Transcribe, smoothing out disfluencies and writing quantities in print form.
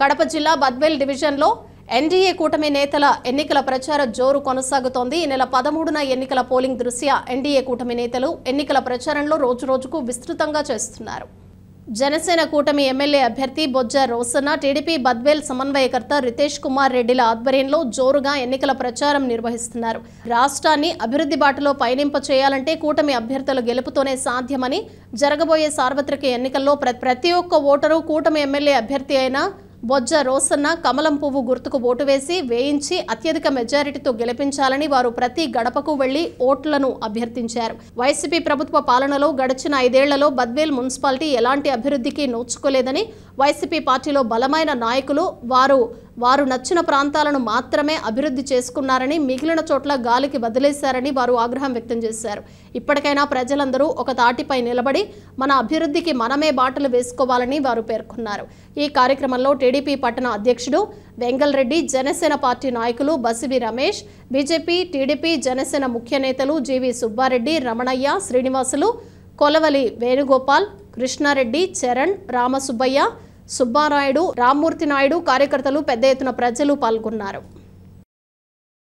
కడప జిల్లా బద్వేల్ డివిజన్లో ఎన్డీఏ కూటమి నేతల ఎన్నికల ప్రచార జోరు కొనసాగుతోంది. ఈ నెల 13న ఎన్నికల పోలింగ్ దృష్ట్యా ఎన్డీఏ కూటమి నేతలు ఎన్నికల ప్రచారంలో రోజురోజుకు విస్తృతంగా చేస్తున్నారు. జనసేన కూటమి ఎమ్మెల్యే అభ్యర్థి బొజ్జ రోసన్న, టీడీపీ బద్వేల్ సమన్వయకర్త రితేష్ కుమార్ రెడ్డిల ఆధ్వర్యంలో జోరుగా ఎన్నికల ప్రచారం నిర్వహిస్తున్నారు. రాష్ట్రాన్ని అభివృద్ధి బాటలో పయనింప చేయాలంటే కూటమి అభ్యర్థుల గెలుపుతోనే సాధ్యమని, జరగబోయే సార్వత్రిక ఎన్నికల్లో ప్రతి ఒక్క ఓటరు కూటమి ఎమ్మెల్యే అభ్యర్థి అయిన బొజ్జ రోసన్న కమలం పువ్వు గుర్తుకు ఓటు వేసి వేయించి అత్యధిక మెజారిటీతో గెలిపించాలని వారు ప్రతి గడపకు వెళ్లి ఓట్లను అభ్యర్థించారు. వైసీపీ ప్రభుత్వ పాలనలో గడిచిన 5 ఏళ్లలో బద్వేల్ మున్సిపాలిటీ ఎలాంటి అభివృద్ధికి నోచుకోలేదని, వైసీపీ పార్టీలో బలమైన నాయకులు వారు నచ్చిన ప్రాంతాలను మాత్రమే అభివృద్ధి చేసుకున్నారని, మిగిలిన చోట్ల గాలికి వదిలేశారని వారు ఆగ్రహం వ్యక్తం చేశారు. ఇప్పటికైనా ప్రజలందరూ ఒక తాటిపై నిలబడి మన అభివృద్ధికి మనమే బాటలు వేసుకోవాలని వారు పేర్కొన్నారు. ఈ కార్యక్రమంలో టీడీపీ పట్టణ అధ్యక్షుడు వెంగల్ రెడ్డి, జనసేన పార్టీ నాయకులు బసివి రమేష్, బీజేపీ, టీడీపీ, జనసేన ముఖ్య నేతలు జీవి సుబ్బారెడ్డి, రమణయ్య, శ్రీనివాసులు, కొలవలి వేణుగోపాల్, కృష్ణారెడ్డి, చరణ్, రామసుబ్బయ్య, సుబ్బారాయుడు, రామ్మూర్తి నాయుడు, కార్యకర్తలు పెద్ద ఎత్తున ప్రజలు పాల్గొన్నారు.